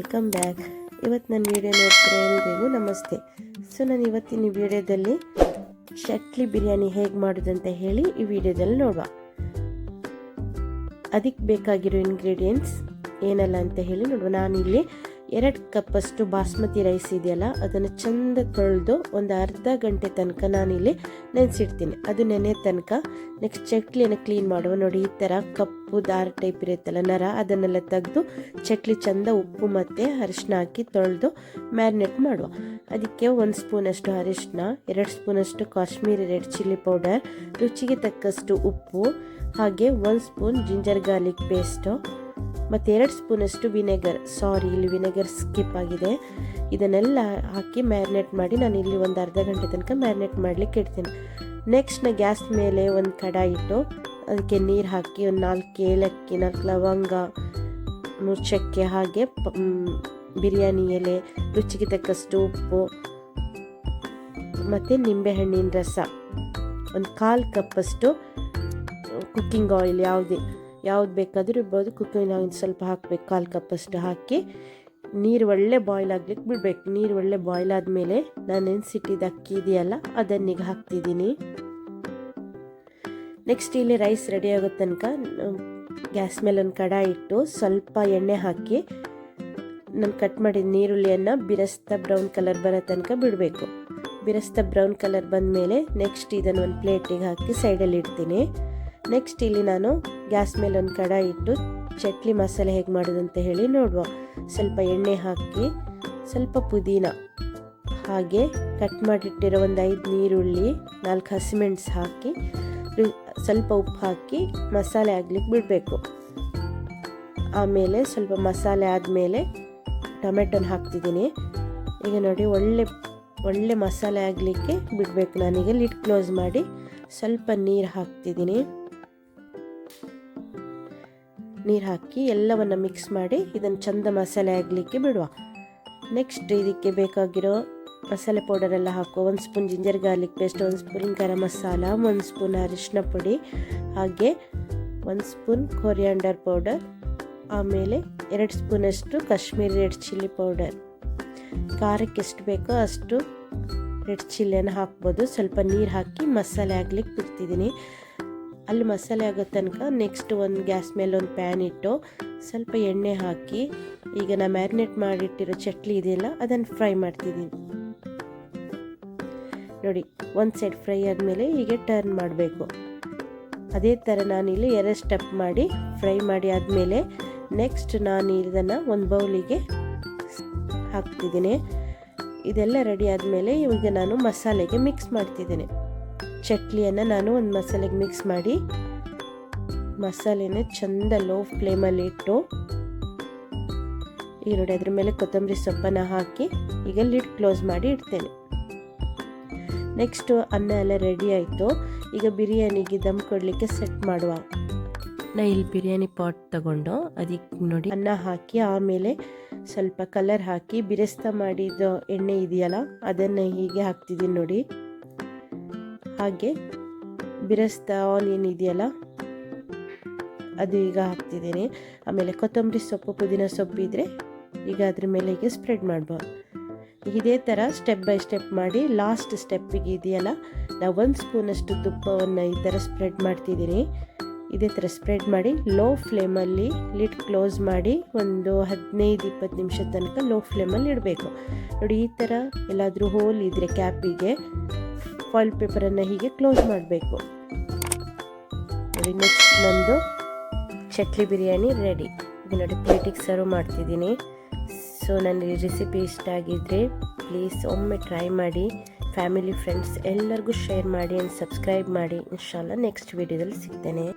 Welcome back. ಇವತ್ತು ನನ್ನ video ನೋಡ್ತಿರೋ ಎಲ್ಲರಿಗೂ ನಮಸ್ತೆ. ಸೊ ನಾನು ಇವತ್ತಿನ ವಿಡಿಯೋದಲ್ಲಿ ಚಟ್ಲಿ ಬಿರಿಯಾನಿ ಹೇಗೆ ಮಾಡೋದಂತ ಹೇಳಿ ಈ ವಿಡಿಯೋದಲ್ಲಿ ನೋಡುವ. ಅದಕ್ಕೆ ಬೇಕಾಗಿರೋ ಇಂಗ್ರೀಡಿಯೆಂಟ್ಸ್ ಏನಲ್ಲ ಅಂತ ಹೇಳಿ ನೋಡುವ. ನಾನಿಲ್ಲಿ 2 ಕಪ್ಪಷ್ಟು ಬಾಸ್ಮತಿ ರೈಸ್ ಇದೆಯಲ್ಲ ಅದನ್ನು ಚೆಂದ ತೊಳೆದು ಒಂದು ಅರ್ಧ ಗಂಟೆ ತನಕ ನಾನಿಲ್ಲಿ ನೆನೆಸಿಡ್ತೀನಿ. ಅದು ನೆನೆ ತನಕ ನೆಕ್ಸ್ಟ್ ಚಟ್ಲಿಯನ್ನು ಕ್ಲೀನ್ ಮಾಡುವ. ನೋಡಿ, ಈ ಥರ ಕಪ್ಪು ದಾರ ಟೈಪ್ ಇರುತ್ತಲ್ಲ ನರ, ಅದನ್ನೆಲ್ಲ ತೆಗೆದು ಚಟ್ಲಿ ಚೆಂದ ಉಪ್ಪು ಮತ್ತು ಅರಿಶಿನ ಹಾಕಿ ತೊಳೆದು ಮ್ಯಾರಿನೇಟ್ ಮಾಡುವ. ಅದಕ್ಕೆ 1 ಸ್ಪೂನಷ್ಟು ಅರಿಶಿನ, 2 ಸ್ಪೂನಷ್ಟು ಕಾಶ್ಮೀರಿ ರೆಡ್ ಚಿಲ್ಲಿ ಪೌಡರ್, ರುಚಿಗೆ ತಕ್ಕಷ್ಟು ಉಪ್ಪು, ಹಾಗೆ 1 ಸ್ಪೂನ್ ಜಿಂಜರ್ ಗಾರ್ಲಿಕ್ ಪೇಸ್ಟು ಮತ್ತು 2 ಸ್ಪೂನಷ್ಟು ವಿನೆಗರ್. ಇಲ್ಲಿ ವಿನೆಗರ್ ಸ್ಕಿಪ್ ಆಗಿದೆ. ಇದನ್ನೆಲ್ಲ ಹಾಕಿ ಮ್ಯಾರಿನೇಟ್ ಮಾಡಿ ನಾನು ಇಲ್ಲಿ ಒಂದು ಅರ್ಧ ಗಂಟೆ ತನಕ ಮ್ಯಾರಿನೇಟ್ ಮಾಡಲಿಕ್ಕೆ ಇಡ್ತೀನಿ. ನೆಕ್ಸ್ಟ್ ಗ್ಯಾಸ್ ಮೇಲೆ ಒಂದು ಕಡಾಯಿ ಇಟ್ಟು ಅದಕ್ಕೆ ನೀರು ಹಾಕಿ ಒಂದು 4 ಏಲಕ್ಕಿ, 4 ಲವಂಗ, 3 ಚಕ್ಕೆ, ಹಾಗೆ ಬಿರಿಯಾನಿ ಎಲೆ, ರುಚಿಗೆ ತಕ್ಕಷ್ಟು ಉಪ್ಪು ಮತ್ತು ನಿಂಬೆಹಣ್ಣಿನ ರಸ, ಒಂದು 1/4 ಕಪ್ಪಷ್ಟು ಕುಕ್ಕಿಂಗ್ ಆಯಿಲ್, ಯಾವ್ದು ಬೇಕಾದರೂ ಇರ್ಬೋದು. ಕುಕ್ಕಿಂಗ್ ಆಯಿಲ್ ಸ್ವಲ್ಪ ಹಾಕಬೇಕು, 1/4 ಕಪ್ಪಷ್ಟು ಹಾಕಿ ನೀರು ಒಳ್ಳೆ ಬಾಯ್ಲ್ ಆಗ್ಲಿಕ್ಕೆ ಬಿಡಬೇಕು. ನೀರು ಒಳ್ಳೆ ಬಾಯ್ಲ್ ಆದಮೇಲೆ ನಾನು ನೆನೆಸಿಟ್ಟಿದ್ದ ಅಕ್ಕಿ ಇದೆಯಲ್ಲ ಅದನ್ನೀಗ ಹಾಕ್ತಿದ್ದೀನಿ. ನೆಕ್ಸ್ಟ್ ಇಲ್ಲಿ ರೈಸ್ ರೆಡಿ ಆಗೋ ತನಕ ಗ್ಯಾಸ್ ಮೇಲೆ ಒಂದು ಕಡಾಯಿ ಇಟ್ಟು ಸ್ವಲ್ಪ ಎಣ್ಣೆ ಹಾಕಿ ನಾನು ಕಟ್ ಮಾಡಿದ ನೀರುಳ್ಳಿಯನ್ನು ಬಿರಸ್ತಾ ಬ್ರೌನ್ ಕಲರ್ ಬರೋ ತನಕ ಬಿಡಬೇಕು. ಬಿರಸ್ತಾ ಬ್ರೌನ್ ಕಲರ್ ಬಂದಮೇಲೆ ನೆಕ್ಸ್ಟ್ ಇದನ್ನು ಒಂದು ಪ್ಲೇಟಿಗೆ ಹಾಕಿ ಸೈಡಲ್ಲಿ ಇಡ್ತೀನಿ. ನೆಕ್ಸ್ಟ್ ಇಲ್ಲಿ ನಾನು ಗ್ಯಾಸ್ ಮೇಲೆ ಒಂದು ಕಡಾಯಿ ಇಟ್ಟು ಚಟ್ಲಿ ಮಸಾಲೆ ಹೇಗೆ ಮಾಡೋದಂತ ಹೇಳಿ ನೋಡುವ. ಸ್ವಲ್ಪ ಎಣ್ಣೆ ಹಾಕಿ, ಸ್ವಲ್ಪ ಪುದೀನ, ಹಾಗೆ ಕಟ್ ಮಾಡಿಟ್ಟಿರೋ ಒಂದು 5 ನೀರುಳ್ಳಿ, 4 ಹಸಿಮೆಣಸು ಹಾಕಿ ಸ್ವಲ್ಪ ಉಪ್ಪು ಹಾಕಿ ಮಸಾಲೆ ಆಗ್ಲಿಕ್ಕೆ ಬಿಡಬೇಕು. ಆಮೇಲೆ ಸ್ವಲ್ಪ ಮಸಾಲೆ ಆದಮೇಲೆ ಟೊಮೆಟೊನ ಹಾಕ್ತಿದ್ದೀನಿ. ಈಗ ನೋಡಿ, ಒಳ್ಳೆ ಮಸಾಲೆ ಆಗಲಿಕ್ಕೆ ಬಿಡಬೇಕು. ನಾನೀಗ ಲಿಡ್ ಕ್ಲೋಸ್ ಮಾಡಿ ಸ್ವಲ್ಪ ನೀರು ಹಾಕ್ತಿದ್ದೀನಿ. ನೀರು ಹಾಕಿ ಎಲ್ಲವನ್ನು ಮಿಕ್ಸ್ ಮಾಡಿ ಇದನ್ನು ಚಂದ ಮಸಾಲೆ ಆಗಲಿಕ್ಕೆ ಬಿಡುವ. ನೆಕ್ಸ್ಟ್ ಇದಕ್ಕೆ ಬೇಕಾಗಿರೋ ಮಸಾಲೆ ಪೌಡರೆಲ್ಲ ಹಾಕುವ. 1 spoon ginger garlic paste, 1 spoon garam masala, 1 spoon ಅರಿಶಿನ ಪುಡಿ, ಹಾಗೆ 1 ಸ್ಪೂನ್ ಕೊರಿಯಾಂಡರ್ ಪೌಡರ್, ಆಮೇಲೆ 2 ಸ್ಪೂನಷ್ಟು ಕಾಶ್ಮೀರಿ ರೆಡ್ ಚಿಲ್ಲಿ ಪೌಡರ್. ಖಾರಕ್ಕೆ ಎಷ್ಟು ಬೇಕೋ ಅಷ್ಟು ರೆಡ್ ಚಿಲ್ಲಿಯನ್ನು ಹಾಕ್ಬೋದು. ಸ್ವಲ್ಪ ನೀರು ಹಾಕಿ ಮಸಾಲೆ ಆಗ್ಲಿಕ್ಕೆ ಬಿಡ್ತಿದ್ದೀನಿ. ಅಲ್ಲಿ ಮಸಾಲೆ ಆಗೋ ತನಕ ನೆಕ್ಸ್ಟ್ ಒಂದು ಗ್ಯಾಸ್ ಮೇಲೆ ಒಂದು ಪ್ಯಾನ್ ಇಟ್ಟು ಸ್ವಲ್ಪ ಎಣ್ಣೆ ಹಾಕಿ ಈಗ ನಾನು ಮ್ಯಾರಿನೇಟ್ ಮಾಡಿಟ್ಟಿರೋ ಚಟ್ಲಿ ಇದೆಯಲ್ಲ ಅದನ್ನು ಫ್ರೈ ಮಾಡ್ತಿದ್ದೀನಿ. ನೋಡಿ, ಒಂದು ಸೈಡ್ ಫ್ರೈ ಆದಮೇಲೆ ಹೀಗೆ ಟರ್ನ್ ಮಾಡಬೇಕು. ಅದೇ ಥರ ನಾನಿಲ್ಲಿ 2 ಸ್ಟೆಪ್ ಮಾಡಿ ಫ್ರೈ ಮಾಡಿ ಆದಮೇಲೆ ನೆಕ್ಸ್ಟ್ ನಾನು ಇದನ್ನು ಒಂದು ಬೌಲಿಗೆ ಹಾಕ್ತಿದ್ದೀನಿ. ಇದೆಲ್ಲ ರೆಡಿ ಆದಮೇಲೆ ಇವಾಗ ನಾನು ಮಸಾಲೆಗೆ ಮಿಕ್ಸ್ ಮಾಡ್ತಿದ್ದೇನೆ. ಚಟ್ಲಿಯನ್ನು ನಾನು ಒಂದು ಮಸಾಲೆಗೆ ಮಿಕ್ಸ್ ಮಾಡಿ ಮಸಾಲೆನ ಚೆಂದ ಲೋ ಫ್ಲೇಮಲ್ಲಿ ಇಟ್ಟು ಈಗ ನೋಡಿ ಅದ್ರ ಮೇಲೆ ಕೊತ್ತಂಬರಿ ಸೊಪ್ಪನ್ನು ಹಾಕಿ ಈಗ ಲಿಡ್ ಕ್ಲೋಸ್ ಮಾಡಿ ಇಡ್ತೇನೆ. ನೆಕ್ಸ್ಟು ಅನ್ನ ಎಲ್ಲ ರೆಡಿ ಆಯಿತು. ಈಗ ಬಿರಿಯಾನಿಗೆ ದಮ್ ಕೊಡಲಿಕ್ಕೆ ಸೆಟ್ ಮಾಡುವ. ನಾನು ಇಲ್ಲಿ ಬಿರಿಯಾನಿ ಪಾಟ್ ತಗೊಂಡು ಅದಕ್ಕೆ ನೋಡಿ ಅನ್ನ ಹಾಕಿ ಆಮೇಲೆ ಸ್ವಲ್ಪ ಕಲರ್ ಹಾಕಿ ಬಿರಸ್ತಾ ಮಾಡಿದ ಎಣ್ಣೆ ಇದೆಯಲ್ಲ ಅದನ್ನು ಹೀಗೆ ಹಾಕ್ತಿದ್ದೀನಿ ನೋಡಿ. ಹಾಗೆ ಬಿರಸ್ತಾ ಆನಿಯನ್ ಇದೆಯಲ್ಲ ಅದು ಈಗ ಹಾಕ್ತಿದ್ದೀನಿ. ಆಮೇಲೆ ಕೊತ್ತಂಬರಿ ಸೊಪ್ಪು, ಪುದೀನ ಸೊಪ್ಪು ಇದ್ದರೆ ಈಗ ಅದ್ರ ಮೇಲೆ ಹೀಗೆ ಸ್ಪ್ರೆಡ್ ಮಾಡ್ಬೋದು. ಇದೇ ಥರ ಸ್ಟೆಪ್ ಬೈ ಸ್ಟೆಪ್ ಮಾಡಿ ಲಾಸ್ಟ್ ಸ್ಟೆಪ್ಪಿಗೆ ಇದೆಯಲ್ಲ ನಾವು 1 ಸ್ಪೂನಷ್ಟು ತುಪ್ಪವನ್ನು ಈ ಥರ ಸ್ಪ್ರೆಡ್ ಮಾಡ್ತಿದ್ದೀನಿ. ಇದೇ ಥರ ಸ್ಪ್ರೆಡ್ ಮಾಡಿ ಲೋ ಫ್ಲೇಮಲ್ಲಿ ಲಿಡ್ ಕ್ಲೋಸ್ ಮಾಡಿ ಒಂದು 15-20 ನಿಮಿಷದ ತನಕ ಲೋ ಫ್ಲೇಮಲ್ಲಿ ಇಡಬೇಕು. ನೋಡಿ, ಈ ಥರ ಎಲ್ಲಾದರೂ ಹೋಲ್ ಇದ್ದರೆ ಕ್ಯಾಪಿಗೆ ಫಾಯಿಲ್ ಪೇಪರನ್ನು ಹೀಗೆ ಕ್ಲೋಸ್ ಮಾಡಬೇಕು. ನೋಡಿ, ನೆಕ್ಸ್ಟ್ ನಮ್ಮದು ಚಟ್ಲಿ ಬಿರಿಯಾನಿ ರೆಡಿ. ಇದು ನೋಡಿ ಪ್ಲೇಟಿಗೆ ಸರ್ವ್ ಮಾಡ್ತಿದ್ದೀನಿ. ಸೊ ನನ್ನ ರೆಸಿಪಿ ಇಷ್ಟ ಆಗಿದ್ದರೆ ಪ್ಲೀಸ್ ಒಮ್ಮೆ ಟ್ರೈ ಮಾಡಿ, ಫ್ಯಾಮಿಲಿ ಫ್ರೆಂಡ್ಸ್ ಎಲ್ಲರಿಗೂ ಶೇರ್ ಮಾಡಿ ಆ್ಯಂಡ್ ಸಬ್ಸ್ಕ್ರೈಬ್ ಮಾಡಿ. ಇನ್ಶಾಲ್ಲ ನೆಕ್ಸ್ಟ್ ವಿಡಿಯೋದಲ್ಲಿ ಸಿಗ್ತೇನೆ.